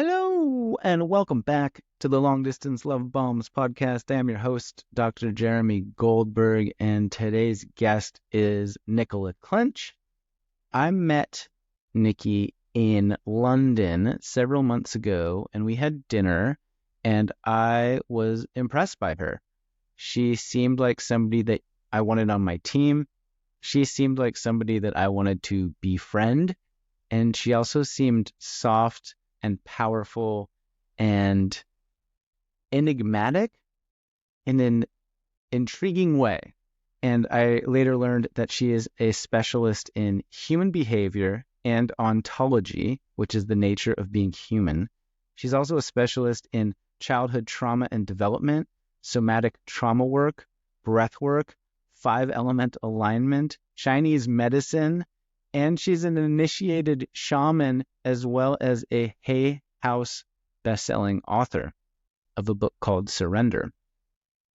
Hello, and welcome back to the Long Distance Love Bombs podcast. I am your host, Dr. Jeremy Goldberg, and today's guest is Nicola Clinch. I met Nicky in London several months ago, and we had dinner, and I was impressed by her. She seemed like somebody that I wanted on my team. She seemed like somebody that I wanted to befriend, and she also seemed soft and powerful and enigmatic in an intriguing way. And I later learned that she is a specialist in human behavior and ontology, which is the nature of being human. She's also a specialist in childhood trauma and development, somatic trauma work, breath work, 5-element alignment, Chinese medicine, and she's an initiated shaman as well as a Hay House best-selling author of a book called Surrender.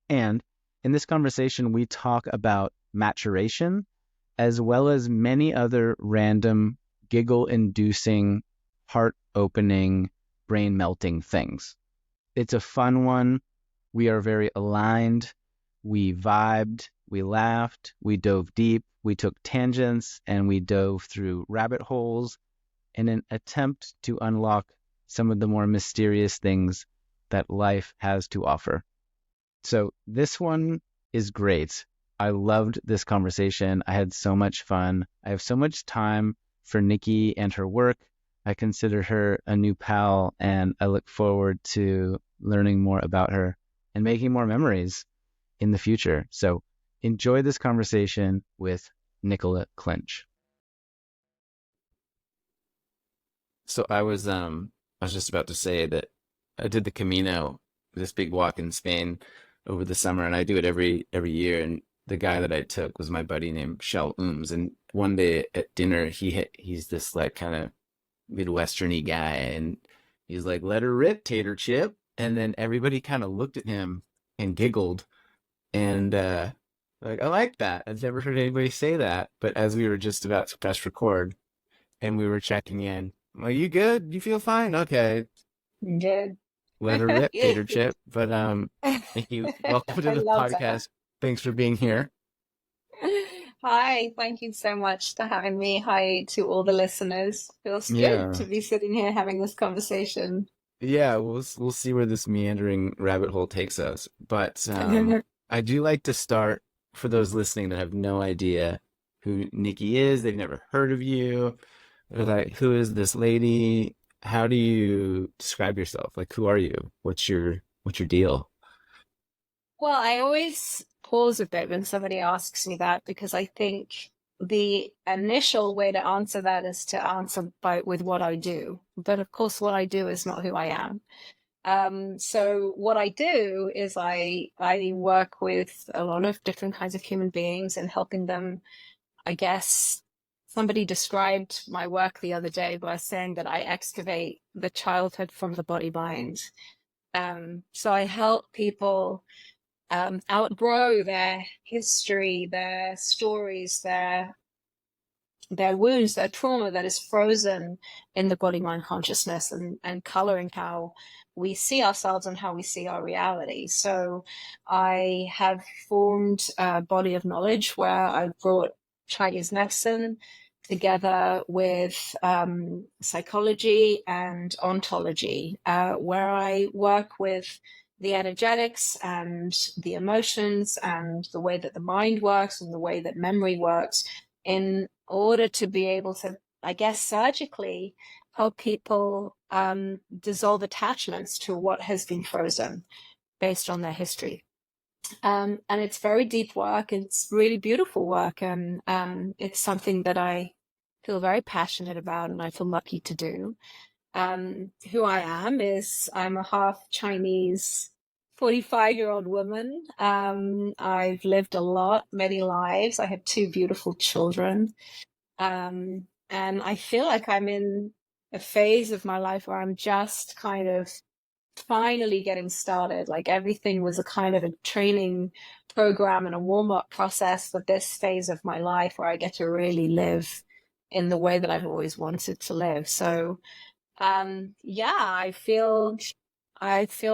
And in this conversation, we talk about maturation as well as many other random, giggle-inducing, heart-opening, brain-melting things. It's a fun one. We are very aligned. We vibed. We laughed. We dove deep. We took tangents and we dove through rabbit holes in an attempt to unlock some of the more mysterious things that life has to offer. So this one is great. I loved this conversation. I had so much fun. I have so much time for Nicky and her work. I consider her a new pal, and I look forward to learning more about her and making more memories in the future. So enjoy this conversation with Nicola Clinch. So I was just about to say that I did the Camino, this big walk in Spain over the summer, and I do it every year. And the guy that I took was my buddy named Shell Ooms. And one day at dinner, he's this like kind of Midwesterny guy, and he's like, "Let her rip, tater chip." And then everybody kind of looked at him and giggled, and like, I like that. I've never heard anybody say that. But as we were just about to press record and we were checking in, "Are you good? You feel fine? Okay. Good. Let her rip, tater chip." But thank you. Welcome to I the love that. podcast. Thanks for being here. Hi, thank you so much for having me. Hi to all the listeners. Feels good Yeah. to be sitting here having this conversation. Yeah, we'll see where this meandering rabbit hole takes us. But I do like to start, for those listening that have no idea who Nicky is, they've never heard of you. They're like, "Who is this lady? How do you describe yourself? Like, who are you? What's your deal?" Well, I always pause a bit when somebody asks me that because I think the initial way to answer that is to answer with what I do. But of course, what I do is not who I am. So what I do is I work with a lot of different kinds of human beings and helping them, I guess. Somebody described my work the other day by saying that I excavate the childhood from the body mind. So I help people outgrow their history, their stories, their wounds, their trauma that is frozen in the body mind consciousness and coloring how we see ourselves and how we see our reality. So I have formed a body of knowledge where I brought Chinese medicine together with psychology and ontology, where I work with the energetics and the emotions and the way that the mind works and the way that memory works in order to be able to, I guess, surgically help people dissolve attachments to what has been frozen based on their history. And it's very deep work. It's really beautiful work. And it's something that I feel very passionate about and I feel lucky to do. Who I am is I'm a half Chinese 45-year-old woman. I've lived a lot, many lives. I have 2 beautiful children. And I feel like I'm in a phase of my life where I'm just kind of finally getting started. Like everything was a kind of a training program and a warm-up process for this phase of my life where I get to really live in the way that I've always wanted to live. So Yeah, I feel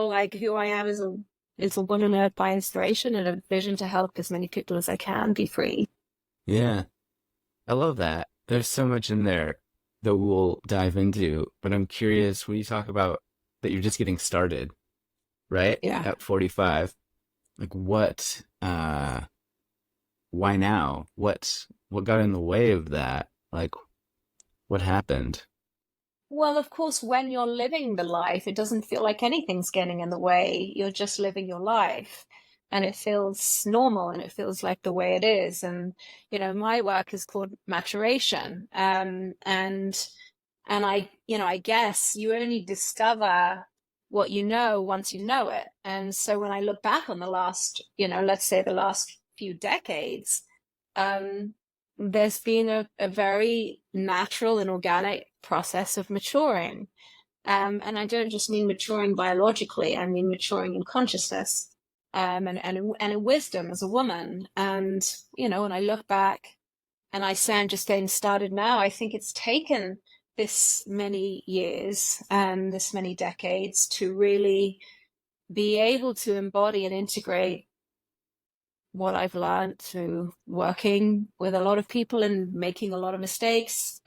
like who I am is a woman led by inspiration and a vision to help as many people as I can be free. Yeah, I love that. There's so much in there that we'll dive into, but I'm curious when you talk about that you're just getting started, right? Yeah. At 45, like why now? What got in the way of that? Like what happened? Well, of course, when you're living the life, it doesn't feel like anything's getting in the way. You're just living your life and it feels normal and it feels like the way it is. And, my work is called maturation. And I guess you only discover what you know once you know it. And so when I look back on the last, let's say the last few decades, um, there's been a very natural and organic process of maturing. And I don't just mean maturing biologically, I mean maturing in consciousness, and in wisdom as a woman. And, when I look back and I say I'm just getting started now, I think it's taken this many years and this many decades to really be able to embody and integrate what I've learned through working with a lot of people and making a lot of mistakes.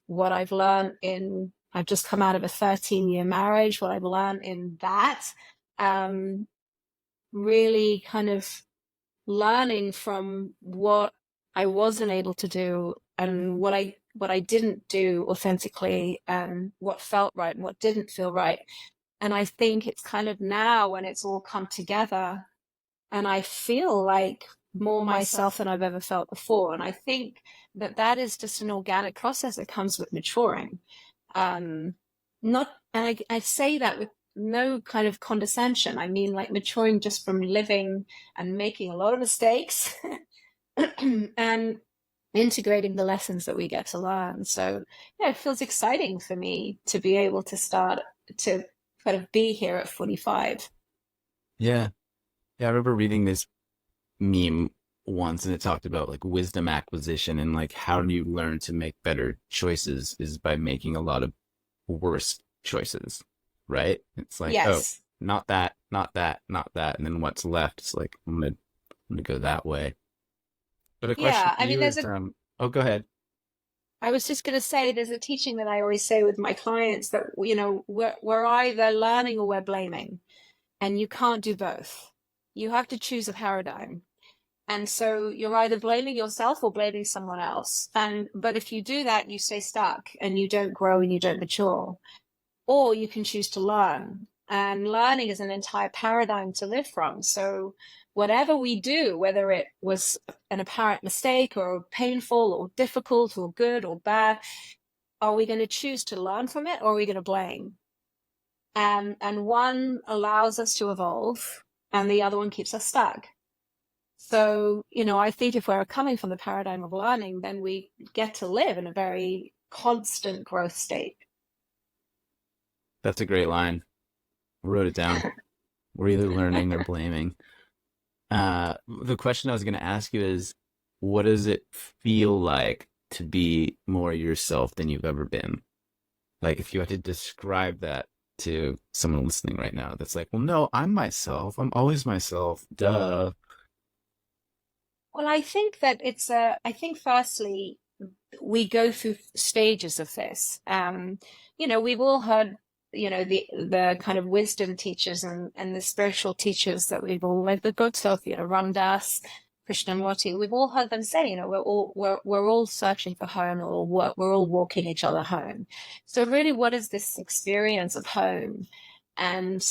What I've learned I've just come out of a 13-year marriage, what I've learned in that, really kind of learning from what I wasn't able to do and what I didn't do authentically and what felt right and what didn't feel right. And I think it's kind of now when it's all come together and I feel like more myself than I've ever felt before. And I think that is just an organic process that comes with maturing. Not, and I say that with no kind of condescension. I mean, like maturing just from living and making a lot of mistakes and integrating the lessons that we get to learn. So, yeah, it feels exciting for me to be able to start to kind of be here at 45. Yeah. Yeah, I remember reading this meme once and it talked about like wisdom acquisition and like how do you learn to make better choices is by making a lot of worse choices, right? It's like, oh, Yes. not that, not that, not that. And then what's left, it's like, I'm gonna go that way. But a question Yeah. for I mean, you is, oh, go ahead. I was just going to say, there's a teaching that I always say with my clients that, we're either learning or we're blaming, and you can't do both. You have to choose a paradigm. And so you're either blaming yourself or blaming someone else. But if you do that, you stay stuck and you don't grow and you don't mature. Or you can choose to learn. And learning is an entire paradigm to live from. So whatever we do, whether it was an apparent mistake or painful or difficult or good or bad, are we going to choose to learn from it or are we going to blame? And one allows us to evolve and the other one keeps us stuck. So, I think if we're coming from the paradigm of learning, then we get to live in a very constant growth state. That's a great line. I wrote it down. We're either learning or blaming. The question I was going to ask you is, what does it feel like to be more yourself than you've ever been? Like, if you had to describe that to someone listening right now, that's like, well, no, I'm myself. I'm always myself. Duh. Well, I think that I think firstly, we go through stages of this. We've all heard, the kind of wisdom teachers and the spiritual teachers that we've all like the Oneself, Ram Dass, Krishnamurti. We've all heard them say, we're all searching for home, or we're all walking each other home. So really, what is this experience of home? And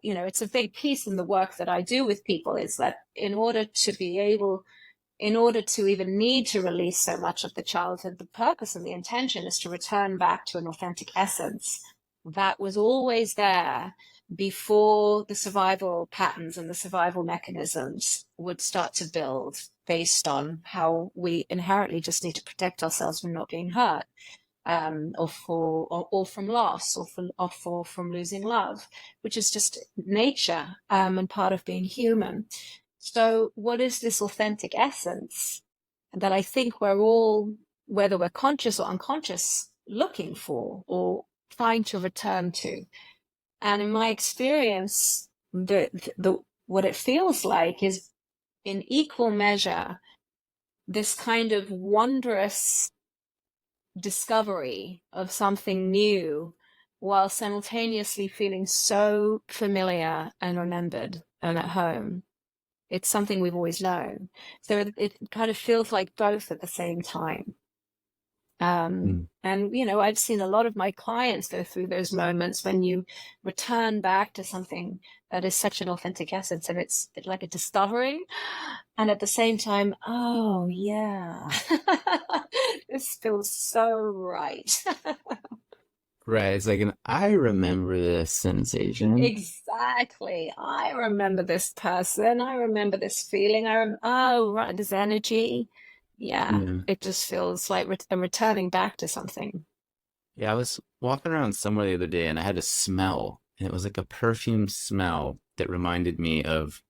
it's a big piece in the work that I do with people is that in order to even need to release so much of the childhood, the purpose and the intention is to return back to an authentic essence that was always there before the survival patterns and the survival mechanisms would start to build based on how we inherently just need to protect ourselves from not being hurt, or from loss, or from losing love, which is just nature, and part of being human. So what is this authentic essence that I think we're all, whether we're conscious or unconscious, looking for, or trying to return to. And in my experience, what it feels like is in equal measure this kind of wondrous discovery of something new, while simultaneously feeling so familiar and remembered and at home. It's something we've always known. So it kind of feels like both at the same time. And, I've seen a lot of my clients go through those moments when you return back to something that is such an authentic essence, and it's like a discovering, and at the same time, oh yeah, this feels so right. Right. It's like I remember this sensation. Exactly. I remember this person. I remember this feeling. Oh, right, this energy. Yeah, it just feels like I'm returning back to something. Yeah, I was walking around somewhere the other day and I had a smell, and it was like a perfume smell that reminded me of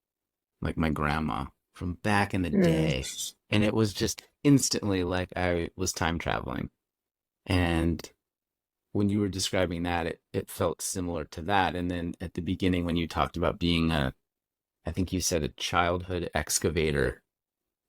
like my grandma from back in the day. And it was just instantly like I was time traveling. And when you were describing that, it felt similar to that. And then at the beginning, when you talked about being I think you said a childhood excavator,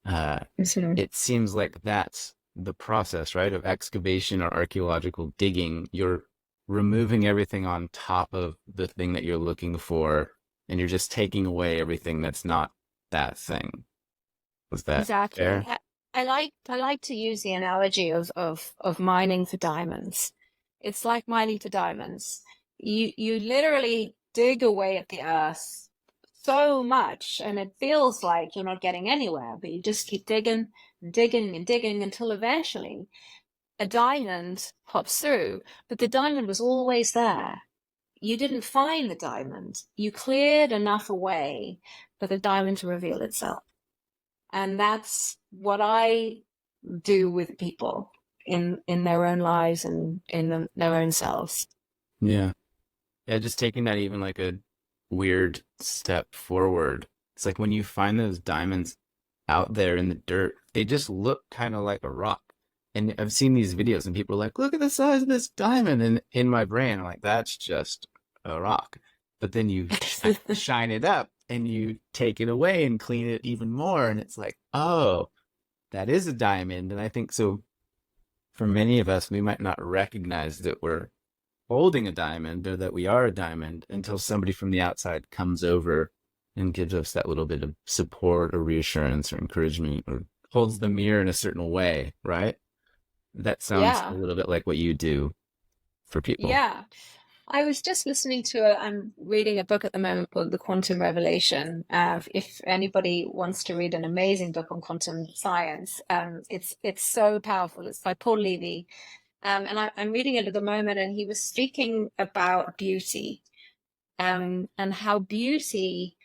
it seems like that's the process, right? Of excavation or archaeological digging. You're removing everything on top of the thing that you're looking for, and you're just taking away everything that's not that thing. Was that exactly fair? I like to use the analogy of mining for diamonds. It's like mining for diamonds. You literally dig away at the earth so much, and it feels like you're not getting anywhere, but you just keep digging and digging and digging until eventually a diamond pops through. But the diamond was always there. You didn't find the diamond. You cleared enough away for the diamond to reveal itself. And that's what I do with people in their own lives and in their own selves. Yeah. Yeah, just taking that even like a weird step forward. It's like when you find those diamonds out there in the dirt, they just look kind of like a rock. And I've seen these videos and people are like, look at the size of this diamond. And in my brain, I'm like, that's just a rock. But then you shine it up and you take it away and clean it even more. And it's like, oh, that is a diamond. And I think so for many of us, we might not recognize that we're holding a diamond or that we are a diamond until somebody from the outside comes over and gives us that little bit of support or reassurance or encouragement or holds the mirror in a certain way, right? That sounds a little bit like what you do for people. Yeah. I was just listening to I'm reading a book at the moment called The Quantum Revelation. If anybody wants to read an amazing book on quantum science, it's so powerful. It's by Paul Levy. And I'm reading it at the moment, and he was speaking about beauty, and how beauty,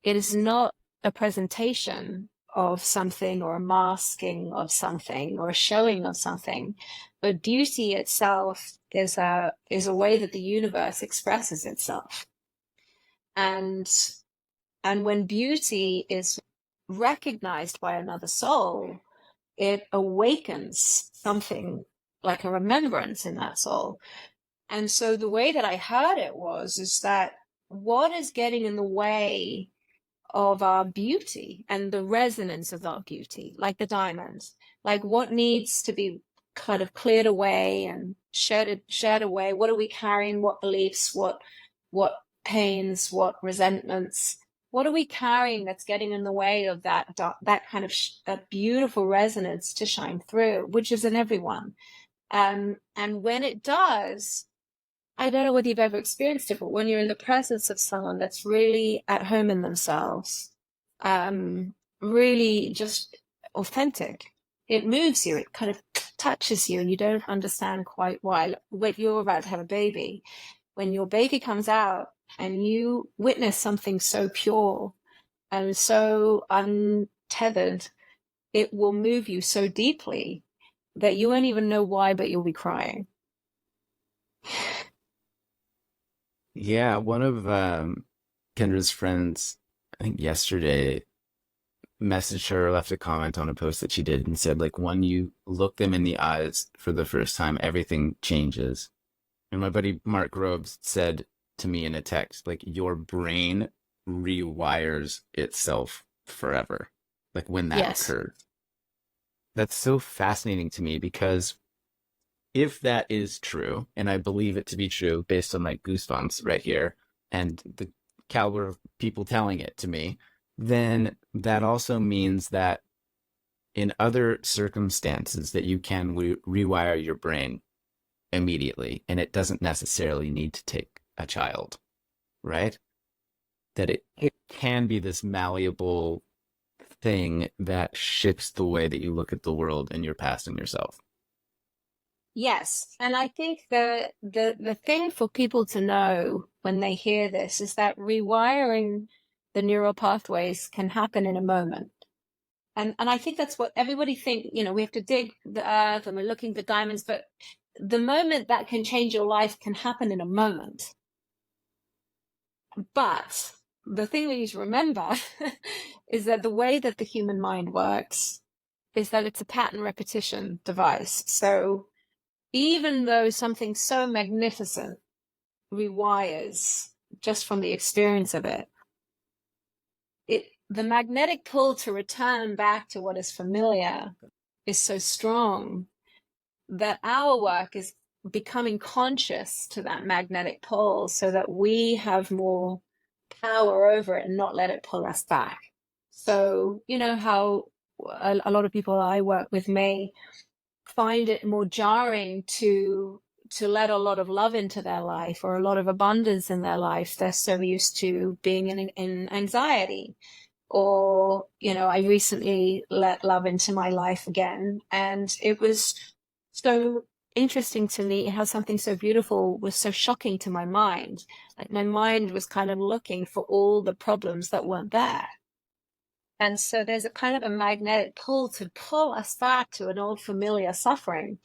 it is not a presentation of something or a masking of something or a showing of something, but beauty itself is a way that the universe expresses itself. And when beauty is recognized by another soul, it awakens something like a remembrance in that soul. And so the way that I heard it is that what is getting in the way of our beauty and the resonance of our beauty, like the diamonds, like what needs to be kind of cleared away and shared away? What are we carrying? What beliefs? What pains? What resentments? What are we carrying that's getting in the way of that kind of that beautiful resonance to shine through, which is in everyone? And when it does, I don't know whether you've ever experienced it, but when you're in the presence of someone that's really at home in themselves, really just authentic, it moves you, it kind of touches you, and you don't understand quite why. Wait, you're about to have a baby. When your baby comes out and you witness something so pure and so untethered, it will move you so deeply that you won't even know why, but you'll be crying. Yeah, one of Kendra's friends, I think yesterday, messaged her or left a comment on a post that she did and said, like, when you look them in the eyes for the first time, everything changes. And my buddy Mark Groves said to me in a text, like, your brain rewires itself forever, like when that Yes. occurred. That's so fascinating to me because if that is true, and I believe it to be true based on like goosebumps right here and the caliber of people telling it to me, then that also means that in other circumstances that you can rewire your brain immediately, and it doesn't necessarily need to take a child, right? That it can be this malleable thing that shifts the way that you look at the world and your past and yourself. Yes. And I think the thing for people to know when they hear this is that rewiring the neural pathways can happen in a moment. And I think that's what everybody think, we have to dig the earth and we're looking for diamonds, but the moment that can change your life can happen in a moment. But the thing we need to remember is that the way that the human mind works is that it's a pattern repetition device. So even though something so magnificent rewires just from the experience of it, the magnetic pull to return back to what is familiar is so strong that our work is becoming conscious to that magnetic pull so that we have more power over it and not let it pull us back. So, you know how a lot of people I work with may find it more jarring to let a lot of love into their life or a lot of abundance in their life. They're so used to being in anxiety. Or, I recently let love into my life again, and it was so interesting to me how something so beautiful was so shocking to my mind. Like my mind was kind of looking for all the problems that weren't there. And so there's a kind of a magnetic pull to pull us back to an old familiar suffering,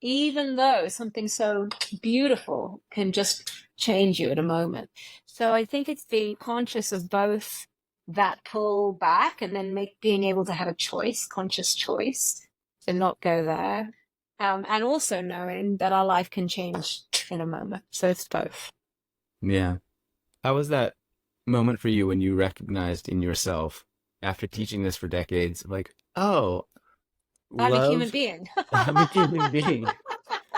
even though something so beautiful can just change you at a moment. So I think it's being conscious of both that pull back and then being able to have a choice, conscious choice to not go there. And also knowing that our life can change in a moment. So it's both. Yeah. How was that moment for you when you recognized in yourself, after teaching this for decades, like, oh, I'm a human love, being. I'm a human being.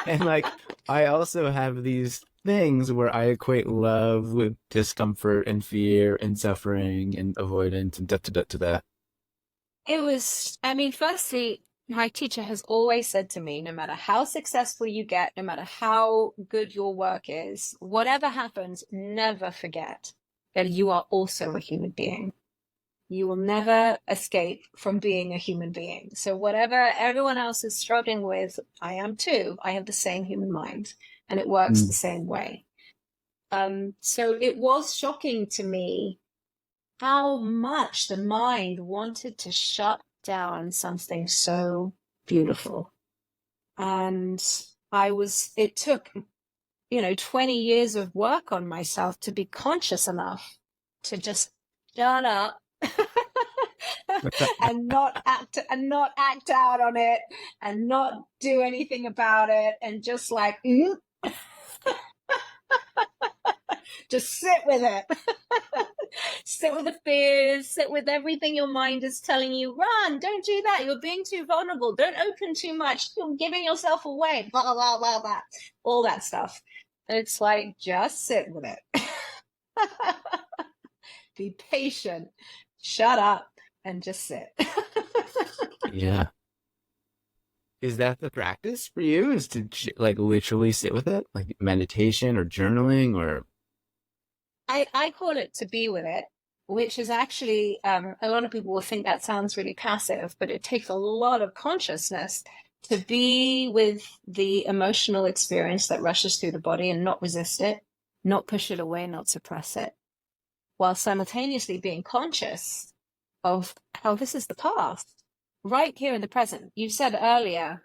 And like, I also have these things where I equate love with discomfort and fear and suffering and avoidance and da. It was, firstly, my teacher has always said to me, no matter how successful you get, no matter how good your work is, whatever happens, never forget that you are also a human being. You will never escape from being a human being. So whatever everyone else is struggling with, I am too. I have the same human mind, and it works the same way. So it was shocking to me how much the mind wanted to shut down something so beautiful. And it took, 20 years of work on myself to be conscious enough to just shut up and not act out on it and not do anything about it and just like just sit with it. Sit with the fears, sit with everything your mind is telling you. Run, don't do that. You're being too vulnerable. Don't open too much. You're giving yourself away. Blah, blah, blah, blah. All that stuff. And it's like, just sit with it. Be patient. Shut up and just sit. Yeah. Is that the practice for you? Is to like literally sit with it, like meditation or journaling or? I call it to be with it, which is actually, a lot of people will think that sounds really passive, but it takes a lot of consciousness to be with the emotional experience that rushes through the body and not resist it, not push it away, not suppress it, while simultaneously being conscious of how this is the past, right here in the present. You said earlier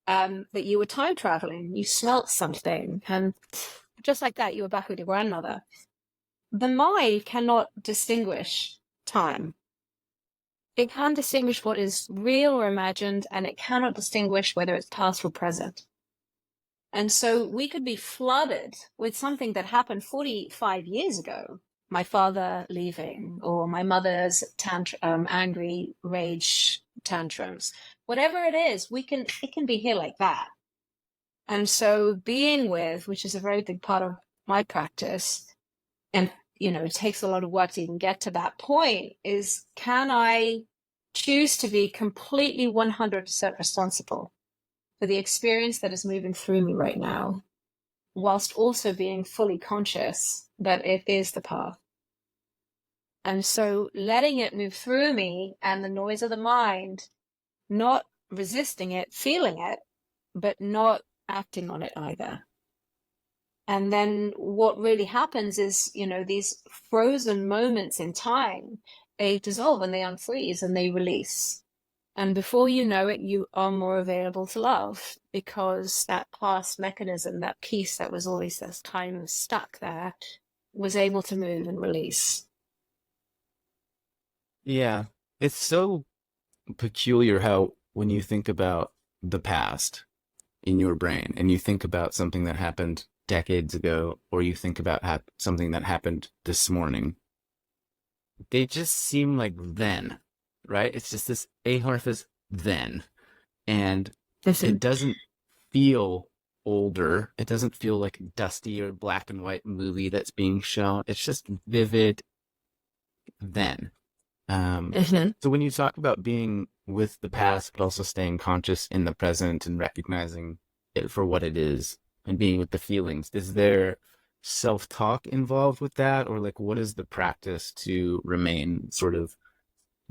that you were time traveling, you smelt something, and just like that, you were back with your grandmother. The mind cannot distinguish time. It can distinguish what is real or imagined, and it cannot distinguish whether it's past or present. And so we could be flooded with something that happened 45 years ago. My father leaving, or my mother's angry rage tantrums, whatever it is, it can be here like that. And so being with, which is a very big part of my practice, and it takes a lot of work to even get to that point, is can I choose to be completely 100% responsible for the experience that is moving through me right now, whilst also being fully conscious that it is the path. And so letting it move through me and the noise of the mind, not resisting it, feeling it, but not acting on it either. And then what really happens is, these frozen moments in time, they dissolve and they unfreeze and they release. And before you know it, you are more available to love, because that past mechanism, that piece that was always this kind of stuck there, was able to move and release. Yeah. It's so peculiar how when you think about the past in your brain and you think about something that happened decades ago, or you think about something that happened this morning, they just seem like then, right? It's just this amorphous then. And it doesn't feel older. It doesn't feel like a dusty or black and white movie that's being shown. It's just vivid then. So when you talk about being with the past, but also staying conscious in the present and recognizing it for what it is and being with the feelings, is there self-talk involved with that? Or like, what is the practice to remain sort of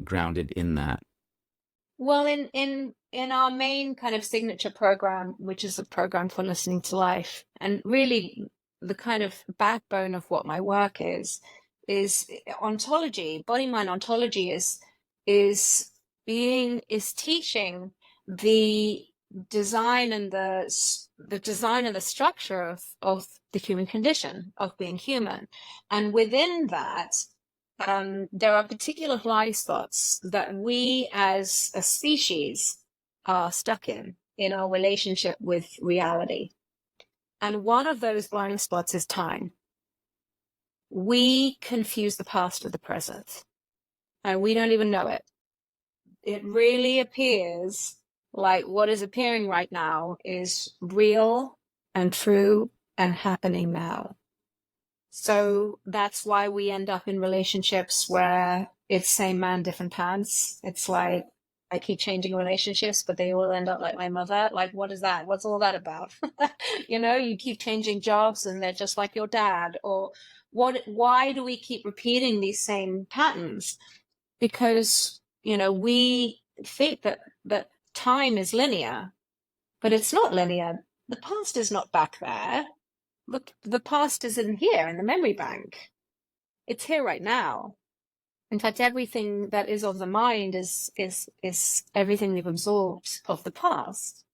grounded in that? Well, in our main kind of signature program, which is a program for listening to life, and really the kind of backbone of what my work is ontology. BodyMind ontology is teaching the design and the structure of the human condition, of being human. And within that, there are particular blind spots that we as a species are stuck in our relationship with reality. And one of those blind spots is time. We confuse the past with the present, and we don't even know it. It really appears like what is appearing right now is real and true and happening now. So that's why we end up in relationships where it's same man, different pants. It's like, I keep changing relationships, but they all end up like my mother. Like, what is that? What's all that about? You keep changing jobs and they're just like your dad. Or why do we keep repeating these same patterns? Because, we think that time is linear, but it's not linear. The past is not back there. Look, the past is in here in the memory bank. It's here right now. In fact, everything that is of the mind is everything we've absorbed of the past.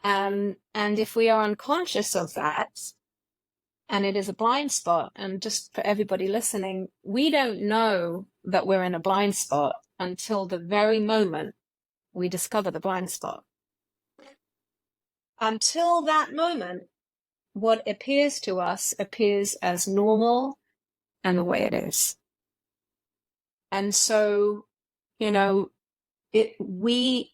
And if we are unconscious of that, and it is a blind spot, and just for everybody listening, we don't know that we're in a blind spot until the very moment we discover the blind spot. Until that moment, what appears to us appears as normal and the way it is. And so, we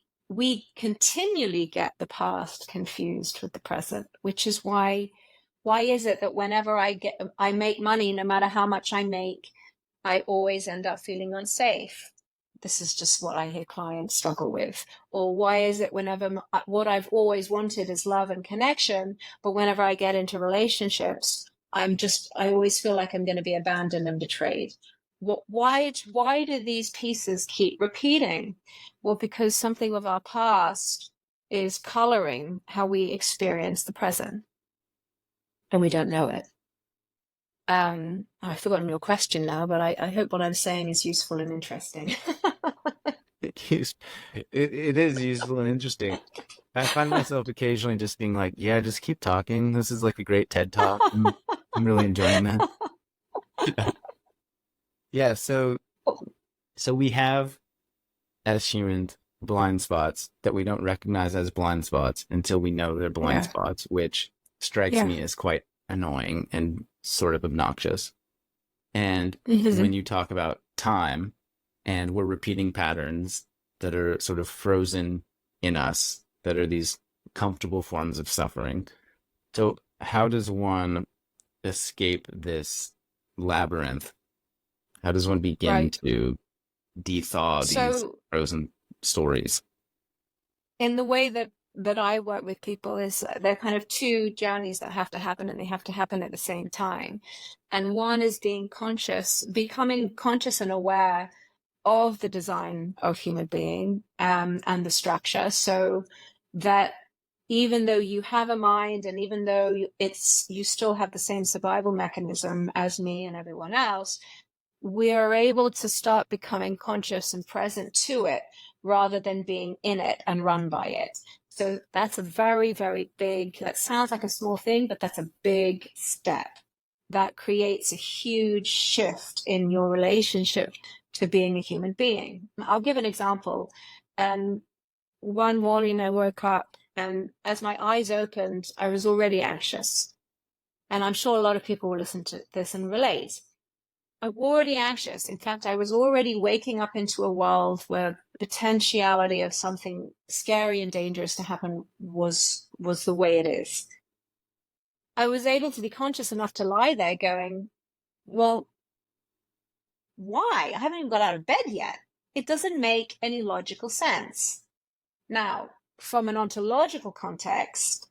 continually get the past confused with the present, which is why is it that whenever I make money, no matter how much I make, I always end up feeling unsafe? This is just what I hear clients struggle with. Or why is it whenever what I've always wanted is love and connection, but whenever I get into relationships, I always feel like I'm going to be abandoned and betrayed? Why do these pieces keep repeating? Well, because something of our past is coloring how we experience the present, and we don't know it. I've forgotten your question now, but I hope what I'm saying is useful and interesting. It is useful and interesting. I find myself occasionally just being like, yeah, just keep talking. This is like a great TED Talk. I'm really enjoying that. Yeah, so we have, as humans, blind spots that we don't recognize as blind spots until we know they're blind Yeah. spots, which strikes Yeah. me as quite annoying and sort of obnoxious. And Mhm. when you talk about time and we're repeating patterns that are sort of frozen in us, that are these comfortable forms of suffering. So how does one escape this labyrinth? How does one begin Right. to dethaw these So frozen stories? in the way that I work with people is there are kind of two journeys that have to happen, and they have to happen at the same time. And one is being conscious, becoming conscious and aware of the design of human being, and the structure, so that even though you have a mind, and even though you still have the same survival mechanism as me and everyone else, we are able to start becoming conscious and present to it rather than being in it and run by it. So that's a very, very big, that sounds like a small thing, but that's a big step. That creates a huge shift in your relationship to being a human being. I'll give an example. One morning I woke up, and as my eyes opened, I was already anxious. And I'm sure a lot of people will listen to this and relate. I'm already anxious. In fact, I was already waking up into a world where the potentiality of something scary and dangerous to happen was the way it is. I was able to be conscious enough to lie there going, well, why? I haven't even got out of bed yet. It doesn't make any logical sense. Now, from an ontological context,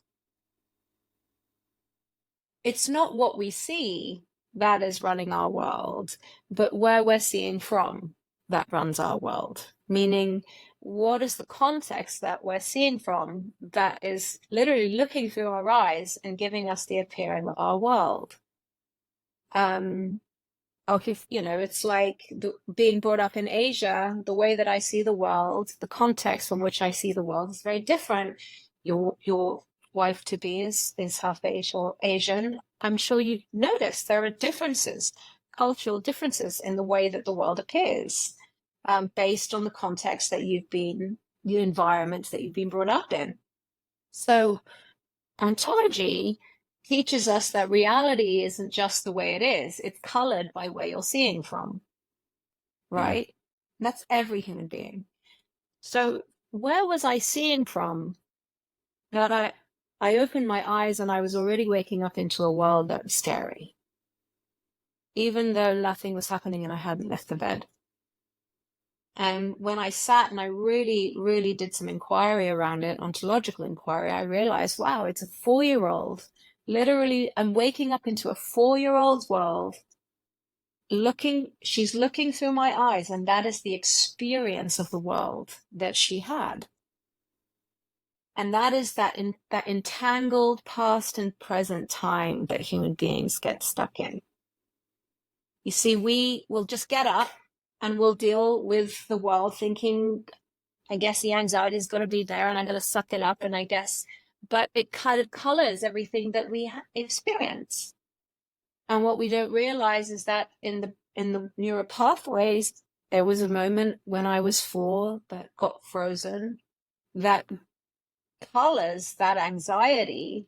it's not what we see that is running our world, but where we're seeing from that runs our world. Meaning, what is the context that we're seeing from that is literally looking through our eyes and giving us the appearance of our world? It's like being brought up in Asia, the way that I see the world, the context from which I see the world is very different. Your wife to be is half Asian. I'm sure you noticed there are differences, cultural differences in the way that the world appears, based on the context that the environment that you've been brought up in. So ontology teaches us that reality isn't just the way it is, it's colored by where you're seeing from, Yeah. right? That's every human being. So where was I seeing from that I opened my eyes and I was already waking up into a world that was scary, even though nothing was happening and I hadn't left the bed. And when I sat and I really, really did some inquiry around it, ontological inquiry, I realized, wow, it's a 4-year-old. Literally, I'm waking up into a 4-year-old's world. She's looking through my eyes, and that is the experience of the world that she had. And that is that entangled past and present time that human beings get stuck in. You see, we will just get up and we'll deal with the world thinking, I guess the anxiety is going to be there and I'm going to suck it up, and I guess, but it kind of colors everything that we experience. And what we don't realize is that in the neural pathways, there was a moment when I was 4 that got frozen that colors that anxiety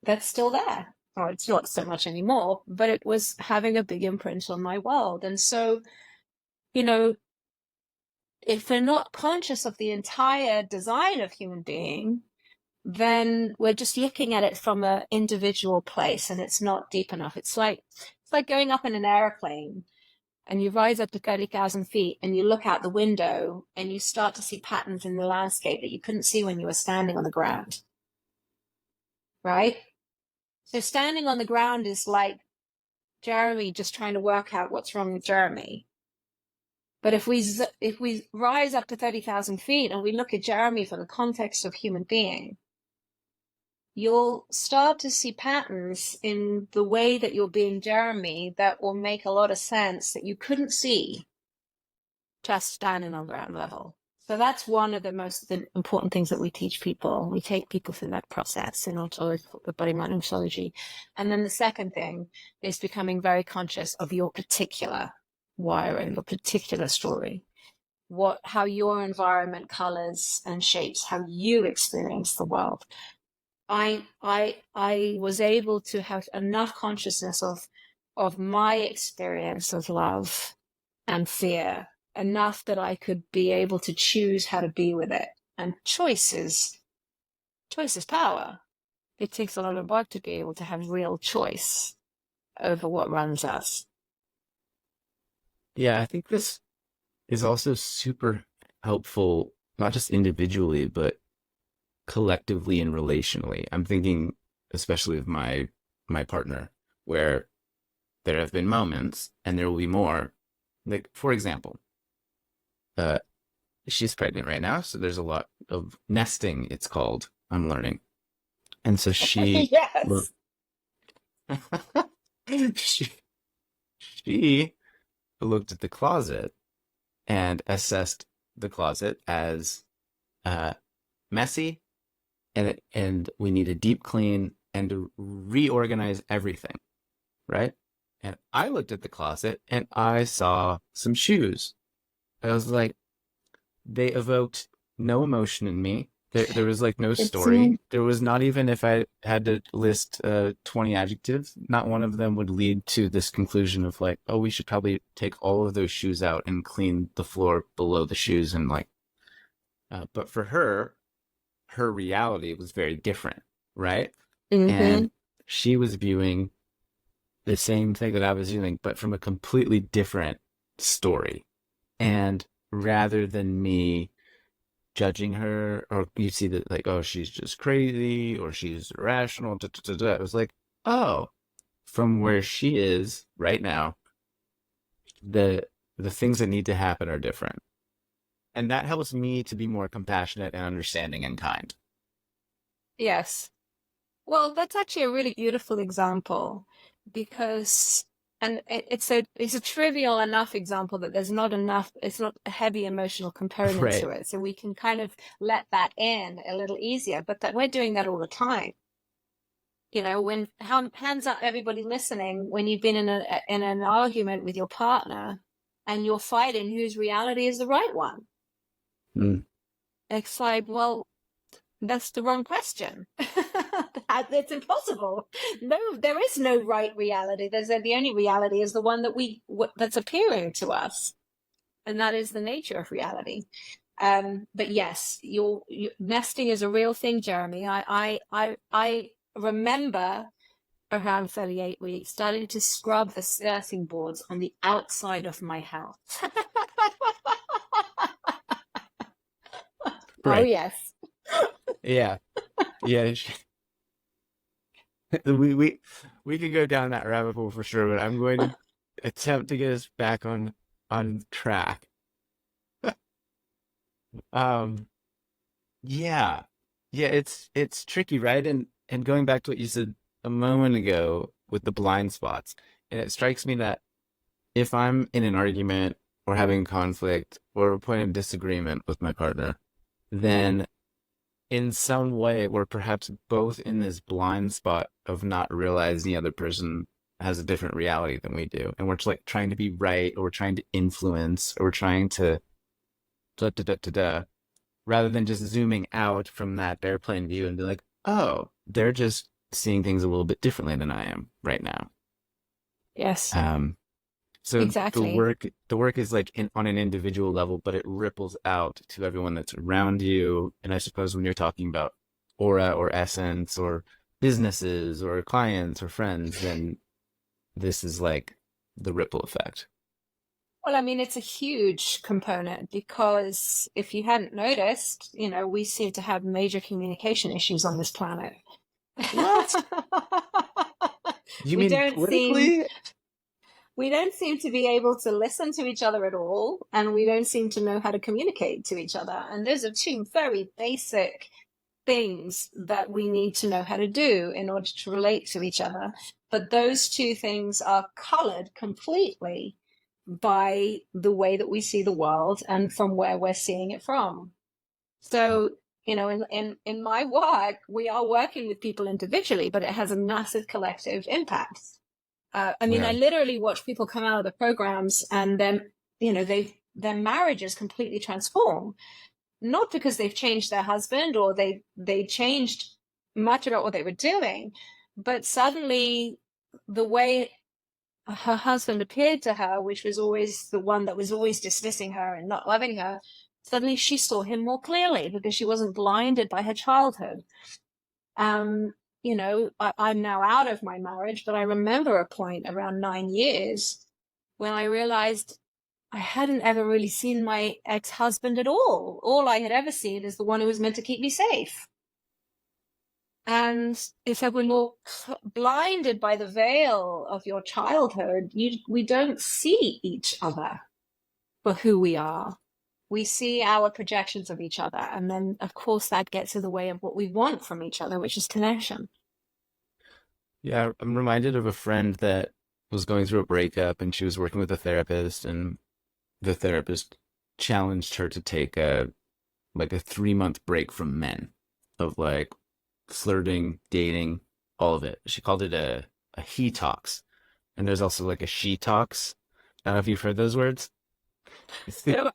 that's still there. Or it's not so much anymore, but it was having a big imprint on my world. And so, you know, if we're not conscious of the entire design of human being, then we're just looking at it from an individual place, and it's not deep enough. It's like going up in an airplane and you rise up to 30,000 feet and you look out the window and you start to see patterns in the landscape that you couldn't see when you were standing on the ground. Right? So standing on the ground is like Jeremy just trying to work out what's wrong with Jeremy. But if we rise up to 30,000 feet and we look at Jeremy from the context of human being, you'll start to see patterns in the way that you're being Jeremy that will make a lot of sense that you couldn't see just standing on ground level. So that's one of the important things that we teach people. We take people through that process in ontology, the BodyMind Maturation. And then the second thing is becoming very conscious of your particular wiring, your particular story. how your environment colors and shapes how you experience the world. I was able to have enough consciousness of my experience of love and fear, enough that I could be able to choose how to be with it. And choice is power. It takes a lot of work to be able to have real choice over what runs us. Yeah, I think this is also super helpful, not just individually, but collectively and relationally. I'm thinking especially of my partner, where there have been moments, and there will be more. Like, for example, she's pregnant right now, so there's a lot of nesting, it's called, I'm learning. And so she Yes. she looked at the closet and assessed the closet as messy, and we need a deep clean and to reorganize everything, right? And I looked at the closet and I saw some shoes. I was like, they evoked no emotion in me. There was like no story. There was not, even if I had to list 20 adjectives, not one of them would lead to this conclusion of like, oh, we should probably take all of those shoes out and clean the floor below the shoes. And like, but for her reality was very different, right? Mm-hmm. And she was viewing the same thing that I was viewing, but from a completely different story. And rather than me judging her, or you see that like, oh, she's just crazy, or she's irrational, it was like, oh, from where she is right now, the things that need to happen are different. And that helps me to be more compassionate and understanding and kind. Yes. Well, that's actually a really beautiful example, because, and it's a trivial enough example that there's not enough, it's not a heavy emotional component Right. to it. So we can kind of let that in a little easier, but that we're doing that all the time. You know, when, hands up, everybody listening, when you've been in an argument with your partner and you're fighting whose reality is the right one. Mm. It's like, well, that's the wrong question. It's impossible. No, there is no right reality. The only reality is the one that's appearing to us, and that is the nature of reality. But yes, your nesting is a real thing, Jeremy. I remember around 38 weeks starting to scrub the skirting boards on the outside of my house. Right. Oh yes. Yeah. Yeah. We could go down that rabbit hole for sure, but I'm going to attempt to get us back on track. Yeah. Yeah, it's tricky, right? And going back to what you said a moment ago with the blind spots, and it strikes me that if I'm in an argument or having conflict or a point of disagreement with my partner, then in some way we're perhaps both in this blind spot of not realizing the other person has a different reality than we do, and we're just like trying to be right, or we're trying to influence, or we're trying to rather than just zooming out from that airplane view and be like, oh, they're just seeing things a little bit differently than I am right now. Yes. So exactly. the work is like on an individual level, but it ripples out to everyone that's around you. And I suppose when you're talking about aura or essence or businesses or clients or friends, then this is like the ripple effect. Well, I mean, it's a huge component, because if you hadn't noticed, you know, we seem to have major communication issues on this planet. What? You We mean don't politically? we don't seem to be able to listen to each other at all, and we don't seem to know how to communicate to each other. And those are two very basic things that we need to know how to do in order to relate to each other. But those two things are colored completely by the way that we see the world and from where we're seeing it from. So, you know, in my work, we are working with people individually, but it has a massive collective impact. I mean, Yeah. I literally watch people come out of the programs and then, you know, they've their marriages completely transform, not because they've changed their husband or they changed much about what they were doing, but suddenly the way her husband appeared to her, which was always the one that was always dismissing her and not loving her, suddenly she saw him more clearly because she wasn't blinded by her childhood. You know, I'm now out of my marriage, but I remember a point around 9 years when I realized I hadn't ever really seen my ex-husband at all. All I had ever seen is the one who was meant to keep me safe. And if we're more blinded by the veil of your childhood, we don't see each other for who we are. We see our projections of each other. And then, of course, that gets in the way of what we want from each other, which is connection. Yeah, I'm reminded of a friend that was going through a breakup and she was working with a therapist, and the therapist challenged her to take a 3-month break from men, of like flirting, dating, all of it. She called it a he talks. And there's also like a she talks. I don't know if you've heard those words.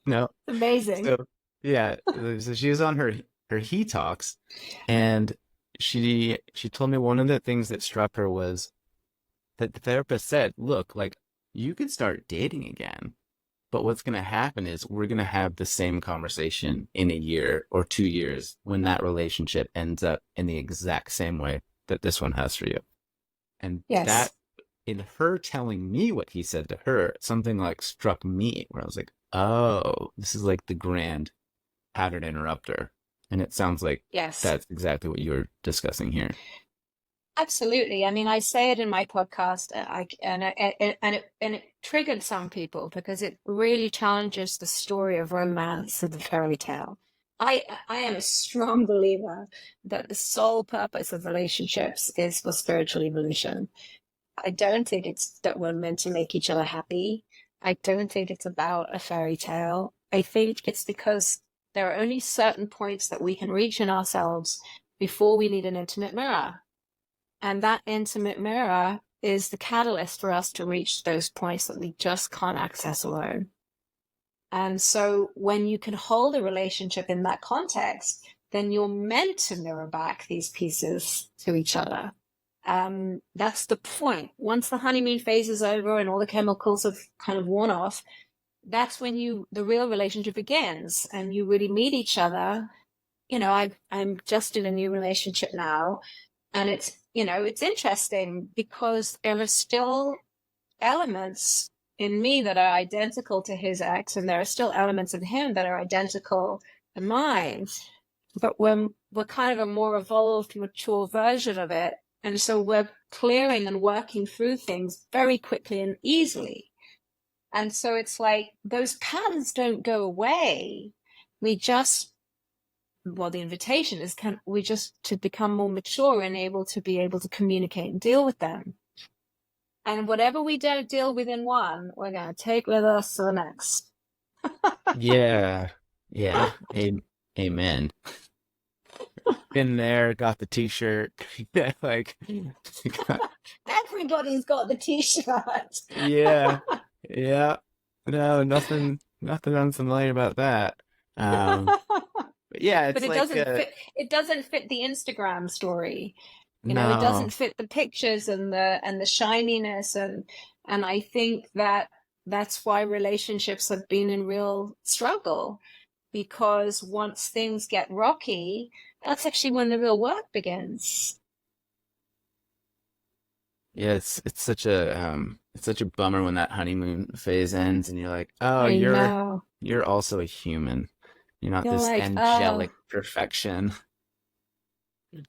No. Amazing. So yeah, so she was on her he talks, and she told me one of the things that struck her was that the therapist said, look, like, you can start dating again, but what's going to happen is we're going to have the same conversation in a year or 2 years when that relationship ends up in the exact same way that this one has for you. And yes. That, in her telling me what he said to her, something like struck me where I was like, oh, this is like the grand pattern interrupter. And it sounds like yes, that's exactly what you were discussing here. Absolutely. I mean, I say it in my podcast, and it triggered some people because it really challenges the story of romance and the fairy tale. I am a strong believer that the sole purpose of relationships is for spiritual evolution. I don't think it's that we're meant to make each other happy. I don't think it's about a fairy tale. I think it's because there are only certain points that we can reach in ourselves before we need an intimate mirror. And that intimate mirror is the catalyst for us to reach those points that we just can't access alone. And so when you can hold a relationship in that context, then you're meant to mirror back these pieces to each other. That's the point. Once the honeymoon phase is over and all the chemicals have kind of worn off, that's when the real relationship begins and you really meet each other. You know, I'm just in a new relationship now, and it's interesting because there are still elements in me that are identical to his ex, and there are still elements in him that are identical to mine. But we're kind of a more evolved, mature version of it. And so we're clearing and working through things very quickly and easily. And so it's like those patterns don't go away. The invitation is we just to become more mature and able to communicate and deal with them. And whatever we don't deal with in one, we're going to take with us to the next. Yeah. Amen. Been there, got the t-shirt. Yeah, like everybody's got the t-shirt. Yeah. No, nothing unfamiliar about that. But yeah, it's but it doesn't fit the Instagram story. It doesn't fit the pictures and the shininess, and I think that's why relationships have been in real struggle, because once things get rocky, that's actually when the real work begins. Yeah, it's such a bummer when that honeymoon phase ends and you're like, oh, you're also a human. You're not this like, angelic perfection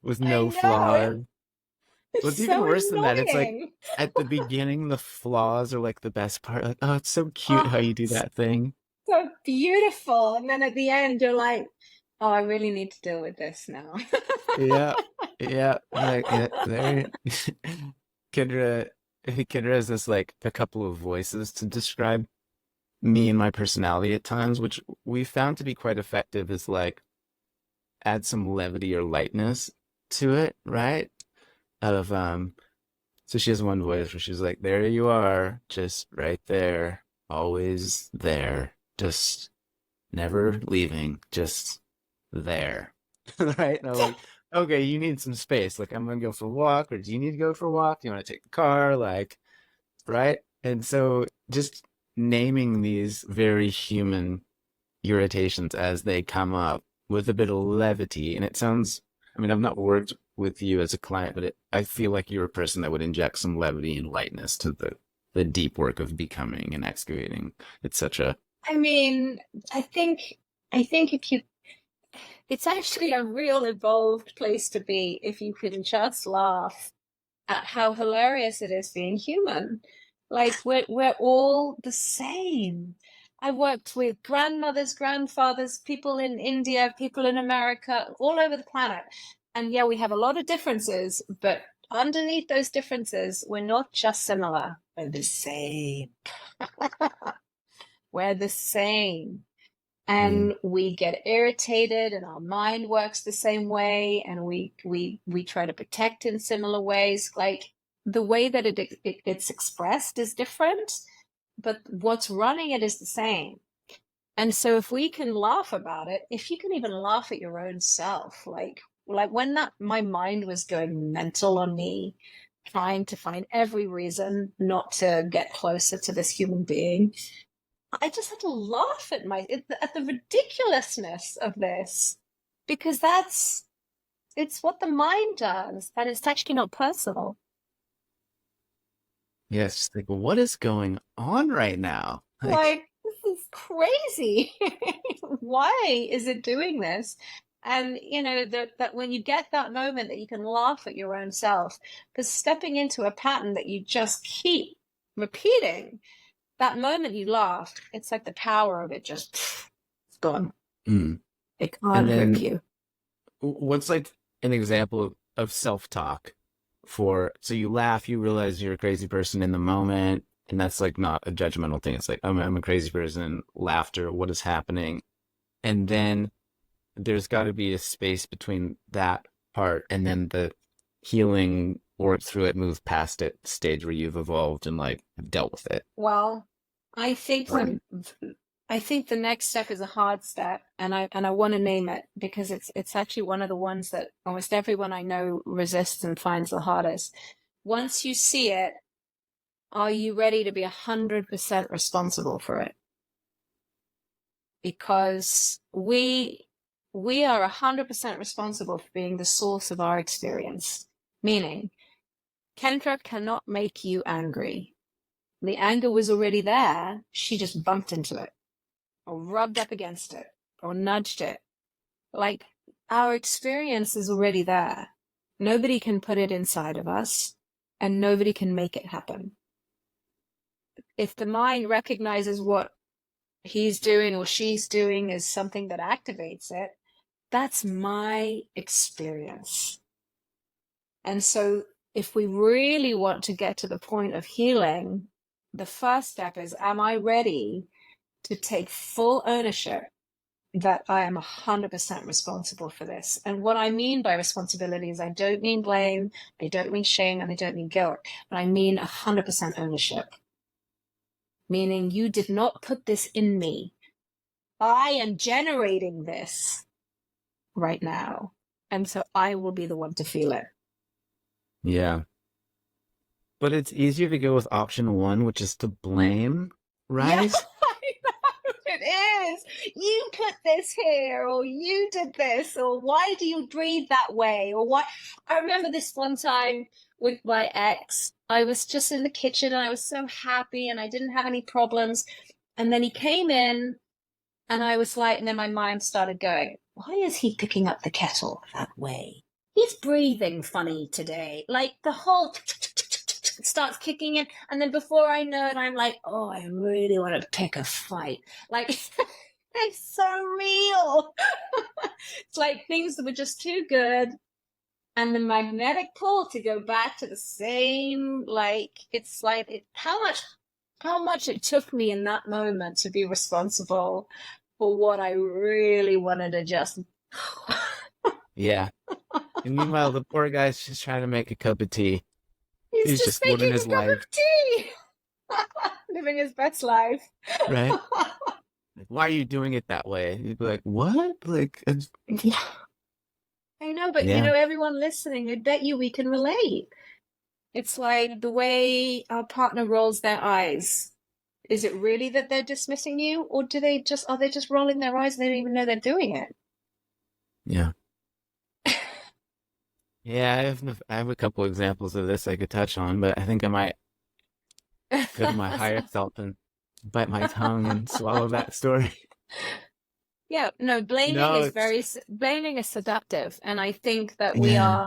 with no flaws. What's even worse than that, it's like at the beginning the flaws are like the best part. Like, oh, it's so cute how you do that thing. So beautiful. And then at the end you're like, oh, I really need to deal with this now. Yeah. Like there Kendra has this like a couple of voices to describe me and my personality at times, which we found to be quite effective, is like add some levity or lightness to it, right? So she has one voice where she's like, there you are, just right there, always there, just never leaving, just there. Right? And I'm like, okay, you need some space. Like, I'm gonna go for a walk, or do you need to go for a walk? Do you want to take the car? Like, right? And so just naming these very human irritations as they come up with a bit of levity. And it sounds, I mean, I've not worked with you as a client, but I feel like you're a person that would inject some levity and lightness to the deep work of becoming and excavating. It's such a, I mean, I think if you, it's actually a real evolved place to be if you can just laugh at how hilarious it is being human. Like we're all the same. I worked with grandmothers, grandfathers, people in India, people in America, all over the planet. And yeah, we have a lot of differences, but underneath those differences, we're not just similar, we're the same. We're the same. And we get irritated, and our mind works the same way, and we try to protect in similar ways. Like the way that it's expressed is different, but what's running it is the same. And so if we can laugh about it, if you can even laugh at your own self, like when my mind was going mental on me, trying to find every reason not to get closer to this human being, I just had to laugh at the ridiculousness of this, because it's what the mind does, and it's actually not personal. yes, like, what is going on right now? Like, this is crazy. Why is it doing this? And you know that when you get that moment that you can laugh at your own self, because stepping into a pattern that you just keep repeating, that moment you laughed, it's like the power of it just, it's gone. It can't hurt you. What's like an example of self-talk so you laugh, you realize you're a crazy person in the moment, and that's like not a judgmental thing. It's like, I'm a crazy person, laughter, what is happening? And then there's got to be a space between that part and then the healing, work through it, move past it stage where you've evolved and like have dealt with it. Well, I think the next step is a hard step, and I want to name it because it's actually one of the ones that almost everyone I know resists and finds the hardest. Once you see it, are you ready to be 100% responsible for it? Because we are 100% responsible for being the source of our experience. Meaning, Kendra cannot make you angry. The anger was already there. She just bumped into it, or rubbed up against it, or nudged it. Like, our experience is already there. Nobody can put it inside of us, and nobody can make it happen. If the mind recognizes what he's doing or she's doing as something that activates it, that's my experience. And so if we really want to get to the point of healing, the first step is, am I ready to take full ownership that I am 100% responsible for this? And what I mean by responsibility is I don't mean blame, I don't mean shame, and I don't mean guilt, but I mean 100% ownership. Meaning you did not put this in me. I am generating this right now. And so I will be the one to feel it. Yeah. But it's easier to go with option one, which is to blame, right? Yeah, I know it is. You put this here, or you did this, or why do you breathe that way, or why? I remember this one time with my ex. I was just in the kitchen and I was so happy and I didn't have any problems. And then he came in and I was like, and then my mind started going, why is he picking up the kettle that way? He's breathing funny today. Like the whole starts kicking in. And then before I know it, I'm like, oh, I really want to pick a fight. Like, it's so real. It's like things that were just too good. And the magnetic pull to go back to the same, like, it's like, how much it took me in that moment to be responsible for what I really wanted to just. Yeah. And meanwhile, the poor guy's just trying to make a cup of tea. He's just making a cup of tea. Living his best life. Right. Like, why are you doing it that way? You'd be like, what? Like, Yeah, I know, but yeah, everyone listening, I bet you we can relate. It's like the way our partner rolls their eyes. Is it really that they're dismissing you, or are they just rolling their eyes and they don't even know they're doing it? yeah. Yeah, I have a couple examples of this I could touch on, but I think I might go to my higher self and bite my tongue and swallow that story. Yeah, no, No, it's blaming is seductive, and I think that yeah,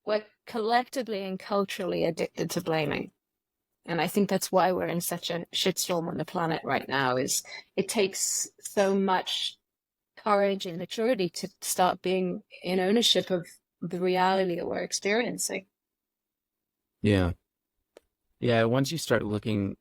we're collectively and culturally addicted to blaming. And I think that's why we're in such a shitstorm on the planet right now, is it takes so much courage and maturity to start being in ownership of the reality that we're experiencing. yeah, yeah. Once you start looking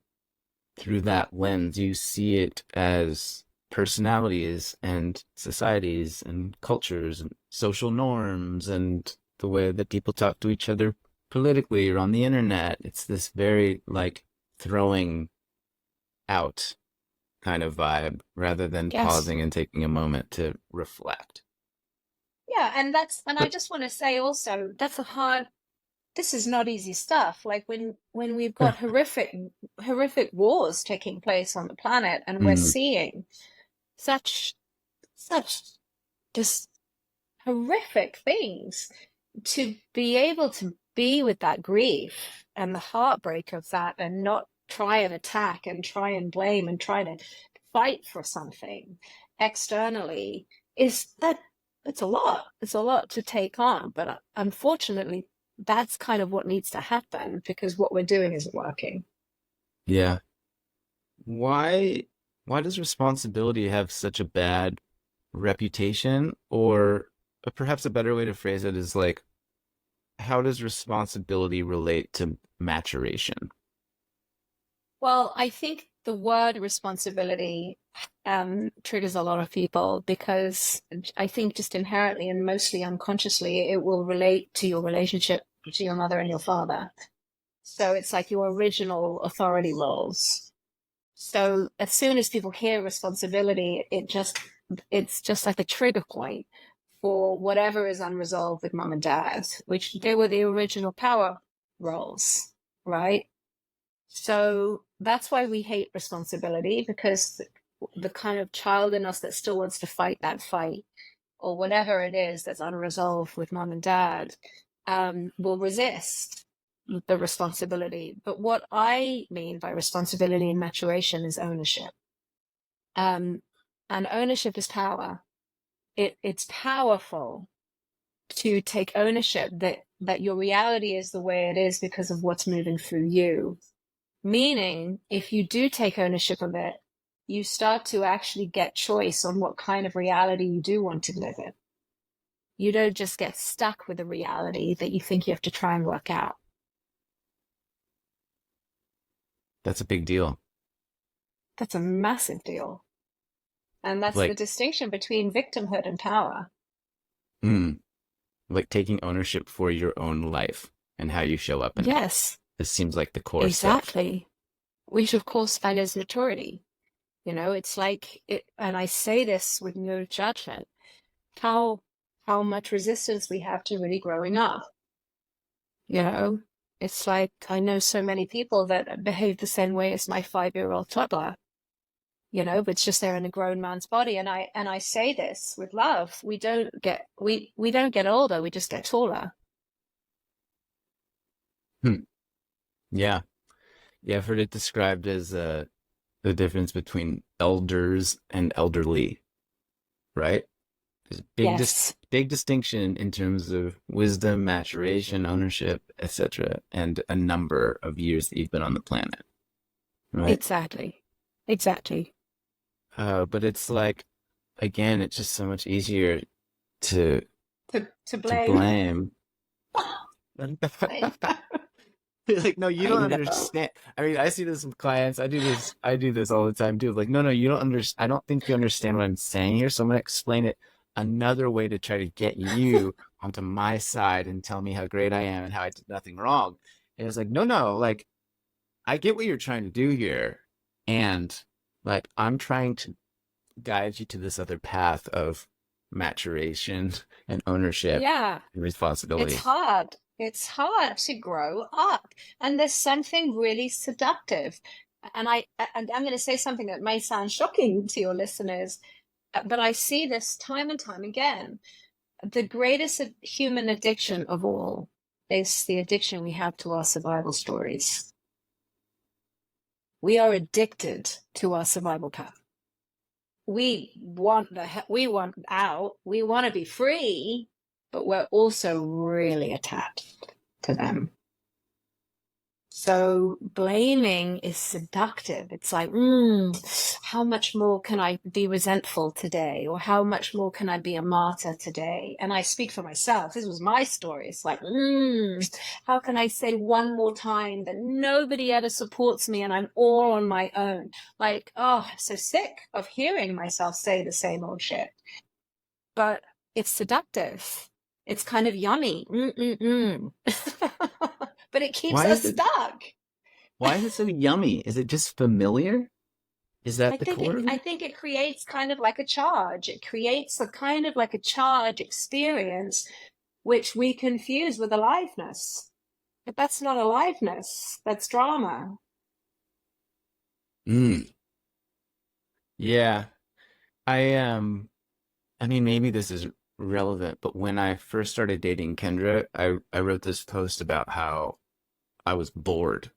through that lens, you see it as personalities and societies and cultures and social norms and the way that people talk to each other politically or on the internet. It's this very like throwing out kind of vibe rather than Yes. pausing and taking a moment to reflect. Yeah, and I But just want to say also, this is not easy stuff. Like when we've got horrific wars taking place on the planet, and we're mm, seeing such such just horrific things, to be able to be with that grief and the heartbreak of that, and not try and attack and try and blame and try to fight for something externally, is that it's a lot. It's a lot to take on, but unfortunately, that's kind of what needs to happen, because what we're doing isn't working. yeah. Why why does responsibility have such a bad reputation? Or perhaps a better way to phrase it is like, how does responsibility relate to maturation? Well, I think the word responsibility triggers a lot of people, because I think just inherently and mostly unconsciously, it will relate to your relationship to your mother and your father. So it's like your original authority roles. So as soon as people hear responsibility, it's just like a trigger point for whatever is unresolved with mom and dad, which they were the original power roles, right? So that's why we hate responsibility, because the kind of child in us that still wants to fight that fight, or whatever it is that's unresolved with mom and dad, will resist the responsibility. But what I mean by responsibility in maturation is ownership. Um, and ownership is power. It's powerful to take ownership that your reality is the way it is because of what's moving through you. Meaning, if you do take ownership of it, you start to actually get choice on what kind of reality you do want to live in. You don't just get stuck with a reality that you think you have to try and work out. That's a big deal. That's a massive deal. And that's the Like, distinction between victimhood and power. mm, like taking ownership for your own life and how you show up in it. Yes, This seems like the core stuff. exactly. Which, of course, that is maturity. It's like it, and I say this with no judgment, how much resistance we have to really growing up. It's like I know so many people that behave the same way as my 5-year-old toddler. But it's just they're in a grown man's body, and I say this with love. We don't get older, we just get taller. Hmm. Yeah. Yeah, I've heard it described as the difference between elders and elderly, right? There's a Yes, big distinction in terms of wisdom, maturation, ownership, etc., and a number of years that you've been on the planet, right? exactly. But it's like, again, it's just so much easier to To to blame. blame. Like, no, you I don't know. understand. I mean, I see this with clients. I do this all the time too. Like, no, you don't understand. I don't think you understand what I'm saying here. So I'm gonna explain it another way to try to get you onto my side and tell me how great I am and how I did nothing wrong. And it's like, no, like I get what you're trying to do here. And like I'm trying to guides you to this other path of maturation and ownership Yeah, and it's responsibility. hard. It's hard to grow up. And there's something really seductive. And I'm going to say something that may sound shocking to your listeners, but I see this time and time again. The greatest human addiction of all is the addiction we have to our survival stories. We are addicted to our survival path. We want out. We want to be free, but we're also really attached to them. So blaming is seductive. It's like, how much more can I be resentful today? Or how much more can I be a martyr today? And I speak for myself. This was my story. It's like, how can I say one more time that nobody ever supports me and I'm all on my own? Like, oh, I'm so sick of hearing myself say the same old shit. But it's seductive. It's kind of yummy. But it keeps us stuck. Why is it so yummy? Is it just familiar? Is that the core of it? I think it creates kind of like a charge. It creates a kind of like a charge experience, which we confuse with aliveness. But that's not aliveness. That's drama. Yeah. I mean, maybe this is relevant, but when I first started dating Kendra, I wrote this post about how I was bored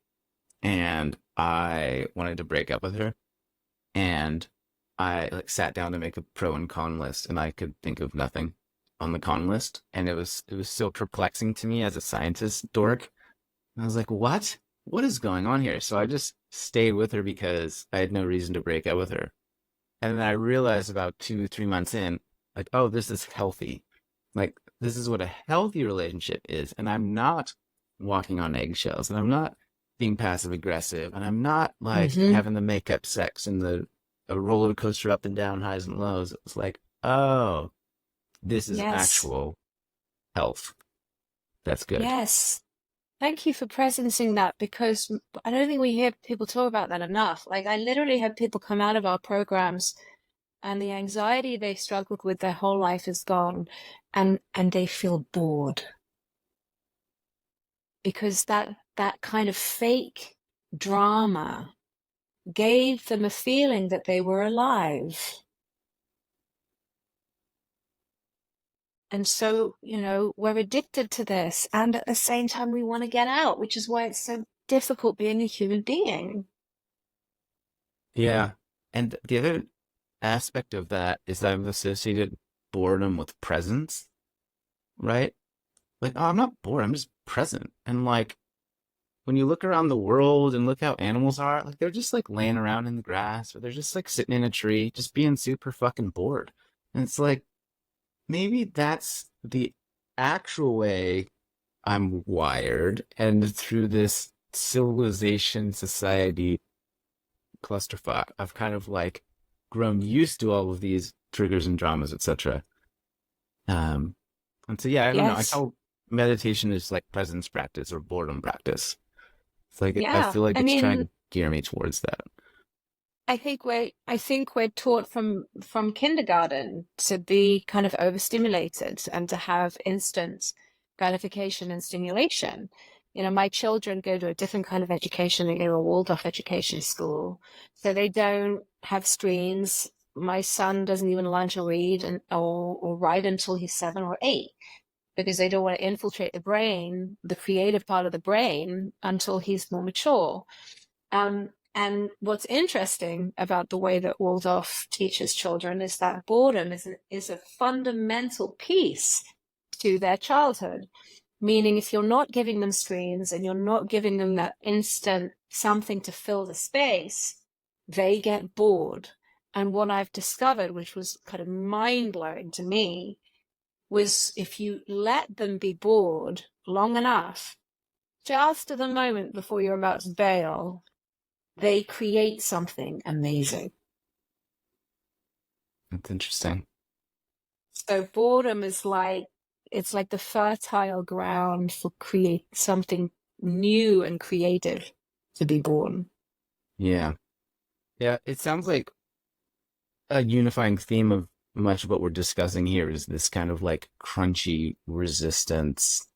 and I wanted to break up with her. And I like sat down to make a pro and con list, and I could think of nothing on the con list. And it was so perplexing to me as a scientist dork. And I was like, what? What is going on here? So I just stayed with her because I had no reason to break up with her. And then I realized about 2, 3 months in, like, oh, this is healthy. Like, this is what a healthy relationship is. And I'm not walking on eggshells, and I'm not being passive aggressive, and I'm not like having the makeup sex and a roller coaster up and down, highs and lows. It was like, oh, this is actual health. That's good. Yes. Thank you for presencing that, because I don't think we hear people talk about that enough. Like, I literally have people come out of our programs and the anxiety they've struggled with their whole life is gone, and they feel bored. Because that kind of fake drama gave them a feeling that they were alive. And so, we're addicted to this. And at the same time, we want to get out, which is why it's so difficult being a human being. Yeah. And the other aspect of that is that I've associated boredom with presence, right? Like, oh, I'm not bored, I'm just present. And like, when you look around the world and look how animals are, like they're just like laying around in the grass, or they're just like sitting in a tree, just being super fucking bored. And it's like, maybe that's the actual way I'm wired. And through this civilization society clusterfuck, I've kind of like grown used to all of these triggers and dramas, etc. And so, yeah, I don't know. I call meditation is like presence practice or boredom practice. It's like, I feel like it's trying to gear me towards that. I think we're taught from kindergarten to be kind of overstimulated and to have instant gratification and stimulation. My children go to a different kind of education. They go to a Waldorf education school, so they don't have screens. My son doesn't even learn to read or write until he's 7 or 8, because they don't want to infiltrate the brain, the creative part of the brain, until he's more mature. And what's interesting about the way that Waldorf teaches children is that boredom is a fundamental piece to their childhood. Meaning, if you're not giving them screens and you're not giving them that instant something to fill the space, they get bored. And what I've discovered, which was kind of mind-blowing to me, was if you let them be bored long enough, just at the moment before you're about to bail, they create something amazing. That's interesting. So boredom is like, it's like the fertile ground for create something new and creative to be born. Yeah. Yeah, it sounds like a unifying theme of much of what we're discussing here is this kind of like crunchy resistance,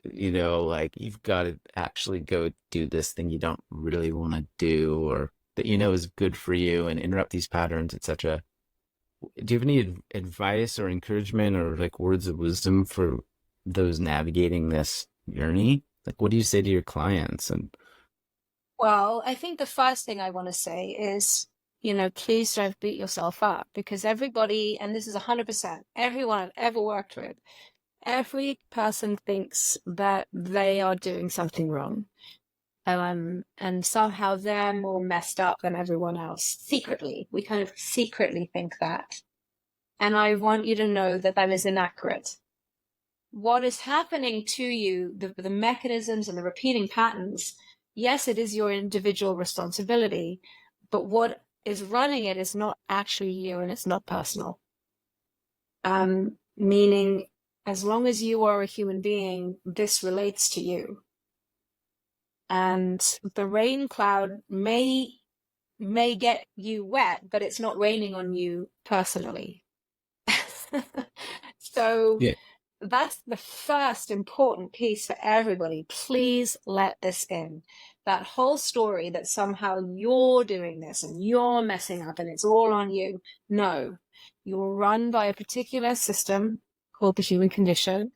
like you've got to actually go do this thing you don't really want to do or that is good for you and interrupt these patterns, etc. Do you have any advice or encouragement or like words of wisdom for those navigating this journey? Like, what do you say to your clients? And Well, I think the first thing I want to say is, please don't beat yourself up, because everybody, and this is 100%, everyone I've ever worked with, every person thinks that they are doing something wrong. And somehow they're more messed up than everyone else. Secretly. We kind of secretly think that. And I want you to know that that is inaccurate. What is happening to you, the mechanisms and the repeating patterns, yes, it is your individual responsibility, but what is running it is not actually you and it's not personal. Meaning, as long as you are a human being, this relates to you. And the rain cloud may get you wet, but it's not raining on you personally. So yeah, that's the first important piece for everybody. Please let this in. That whole story that somehow you're doing this and you're messing up and it's all on you. No, you're run by a particular system called the human condition.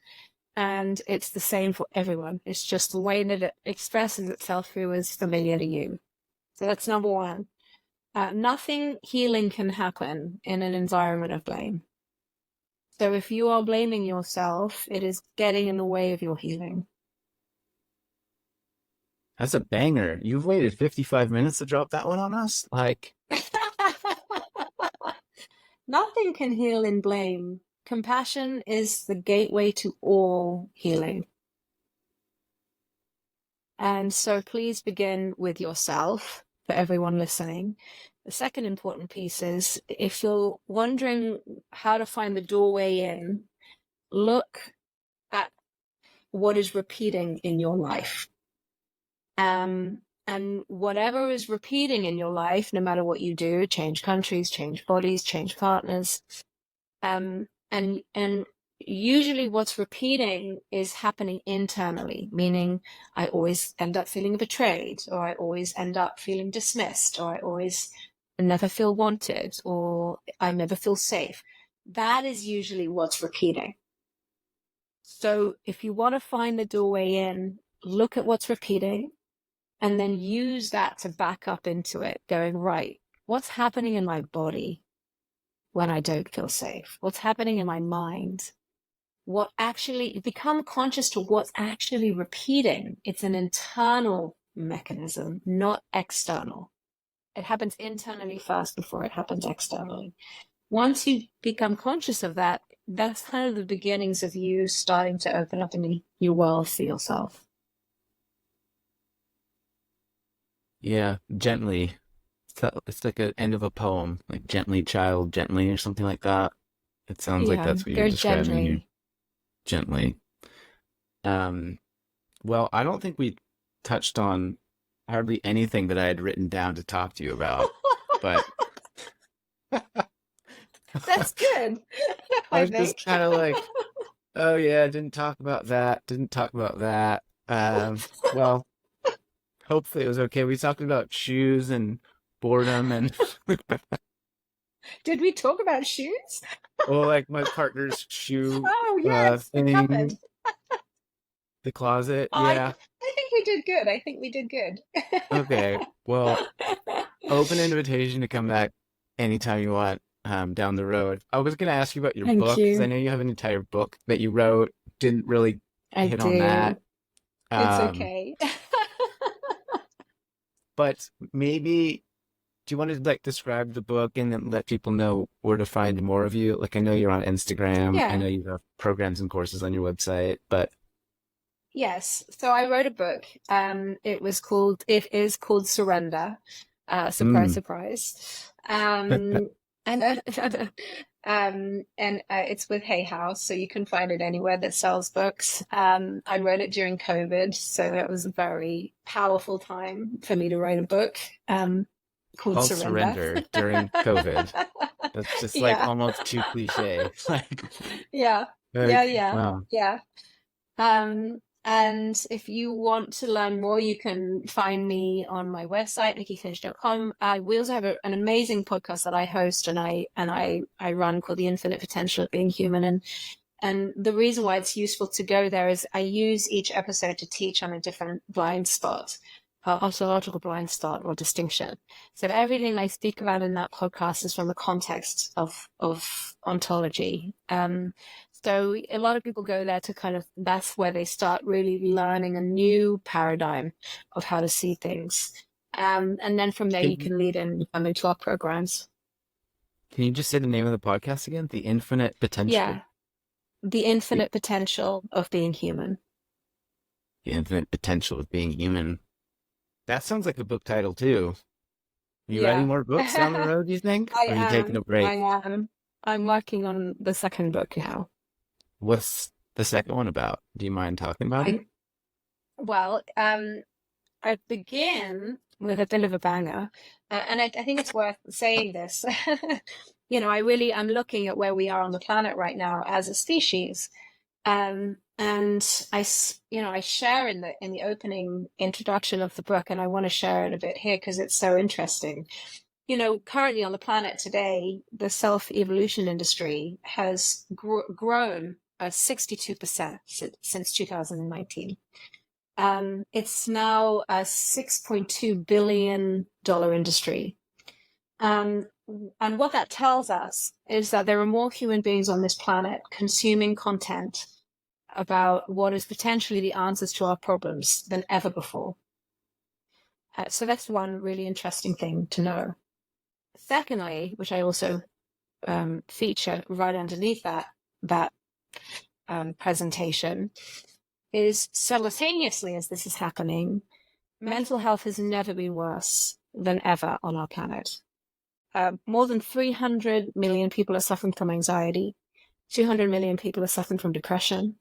And it's the same for everyone. It's just the way that it expresses itself through is familiar to you. So that's number one. Nothing healing can happen in an environment of blame. So if you are blaming yourself, it is getting in the way of your healing. that's a banger. You've waited 55 minutes to drop that one on us? Like, Nothing can heal in blame. Compassion is the gateway to all healing. And so please begin with yourself, for everyone listening. The second important piece is, if you're wondering how to find the doorway in, look at what is repeating in your life. And whatever is repeating in your life, no matter what you do, change countries, change bodies, change partners, and usually what's repeating is happening internally, meaning I always end up feeling betrayed, or I always end up feeling dismissed, or I always never feel wanted, or I never feel safe. That is usually what's repeating. So if you want to find the doorway in, look at what's repeating, and then use that to back up into it, going, right, what's happening in my body when I don't feel safe? What's happening in my mind? Become conscious to what's actually repeating. It's an internal mechanism, not external. It happens internally first before it happens externally. Once you become conscious of that, that's kind of the beginnings of you starting to open up in your world for yourself. yeah, gently. It's like an end of a poem, like gently, child, gently, or something like that. It sounds like that's what you're describing here. Gently. Well, I don't think we touched on hardly anything that I had written down to talk to you about, but That's good. I was just kind of like, oh yeah, didn't talk about that. Well, hopefully it was okay. We talked about shoes and boredom and Did we talk about shoes? well, like my partner's shoe Oh yes, it thing, happened. the closet. I Yeah. think we did good. I think we did good. Okay. Well, open invitation to come back anytime you want down the road. I was going to ask you about your Thank book because I you. know you have an entire book that you wrote. Didn't really I hit do. on that. It's Um, okay. but maybe do you want to like describe the book and then let people know where to find more of you? Like I know you're on Instagram. I Yeah. know you have programs and courses on your website, but Yes. So I wrote a book. It is called Surrender. Surprise, surprise. And it's with Hay House, so you can find it anywhere that sells books. I wrote it during COVID, so it was a very powerful time for me to write a book. called Called Surrender. Surrender during COVID. That's just like Yeah. almost too cliche. Yeah. Yeah. Like, Yeah. wow. Yeah. And if you want to learn more, you can find me on my website, nickyclinch.com. We also have an amazing podcast that I host and I run called The Infinite Potential of Being Human. And the reason why it's useful to go there is I use each episode to teach on a different blind spot, ontological blind spot or distinction. So everything I speak about in that podcast is from the context of ontology. So a lot of people go there to that's where they start really learning a new paradigm of how to see things. And then from there, you can lead into our programs. Can you just say the name of the podcast again? The Infinite Potential? Yeah. The Infinite Potential of Being Human. The Infinite Potential of Being Human. That sounds like a book title, too. Are you writing more books down the road, do you think? I or are you am. taking a break? I am. I'm working on the second book now. What's the second one about? Do you mind talking about it? I begin with a bit of a banger, and I think it's worth saying this. I'm looking at where we are on the planet right now as a species, and I share in the opening introduction of the book, and I want to share it a bit here because it's so interesting. Currently on the planet today, the self-evolution industry has grown 62% since 2019. It's now a $6.2 billion industry. And what that tells us is that there are more human beings on this planet consuming content about what is potentially the answers to our problems than ever before. So that's one really interesting thing to know. Secondly, which I also feature right underneath that presentation, is simultaneously as this is happening, mental health has never been worse than ever on our planet. More than 300 million people are suffering from anxiety. 200 million people are suffering from depression.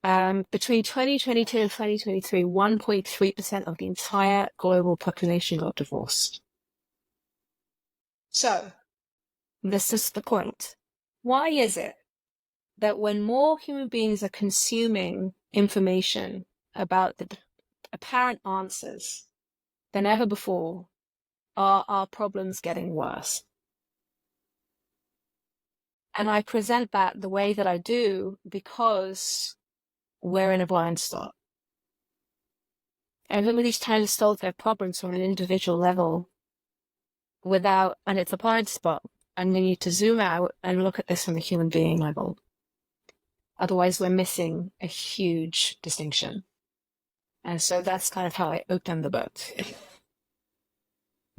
Between 2022 and 2023, 1.3% of the entire global population got divorced. So, this is the point. Why is it that when more human beings are consuming information about the apparent answers than ever before, are our problems getting worse? And I present that the way that I do because we're in a blind spot. Everybody's trying to solve their problems on an individual level and it's a blind spot. And we need to zoom out and look at this from a human being level. Otherwise, we're missing a huge distinction. And so that's kind of how I open the book.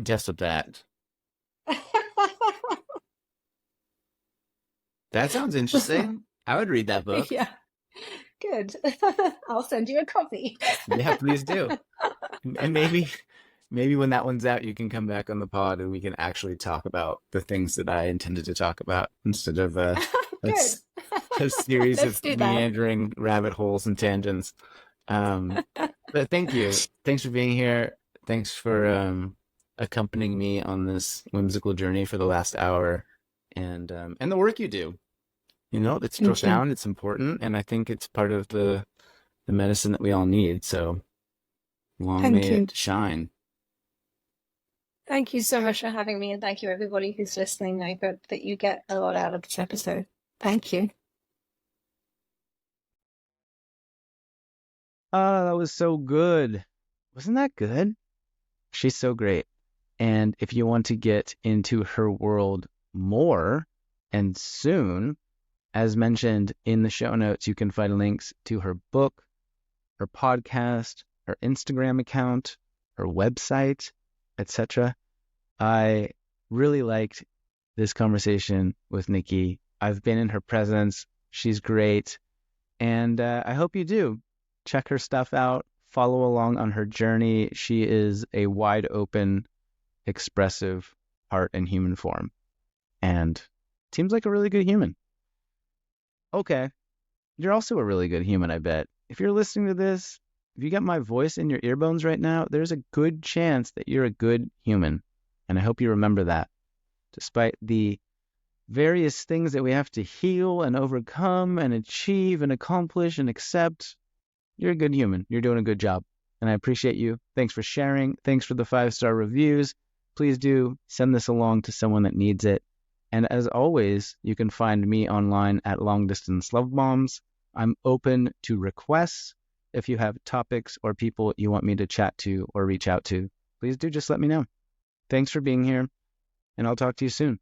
Just with that. That sounds interesting. I would read that book. Yeah. Good. I'll send you a copy. Yeah, please do. And maybe when that one's out, you can come back on the pod and we can actually talk about the things that I intended to talk about instead of a series of meandering rabbit holes and tangents. But thank you. Thanks for being here. Thanks for accompanying me on this whimsical journey for the last hour, and the work you do. It's profound, it's important, and I think it's part of the medicine that we all need. So long may it shine. Thank you so much for having me, and thank you everybody who's listening. I hope that you get a lot out of this episode. Thank you. Oh, that was so good. Wasn't that good? She's so great. And if you want to get into her world more and soon, as mentioned in the show notes, you can find links to her book, her podcast, her Instagram account, her website, etc. I really liked this conversation with Nicky. I've been in her presence. She's great. And I hope you do. Check her stuff out. Follow along on her journey. She is a wide open, expressive heart in human form. And seems like a really good human. Okay. You're also a really good human, I bet. If you're listening to this, if you got my voice in your earbones right now, there's a good chance that you're a good human. And I hope you remember that. Despite the various things that we have to heal and overcome and achieve and accomplish and accept, you're a good human. You're doing a good job. And I appreciate you. Thanks for sharing. Thanks for the 5-star reviews. Please do send this along to someone that needs it. And as always, you can find me online at Long Distance Love Bombs. I'm open to requests. If you have topics or people you want me to chat to or reach out to, please do just let me know. Thanks for being here, and I'll talk to you soon.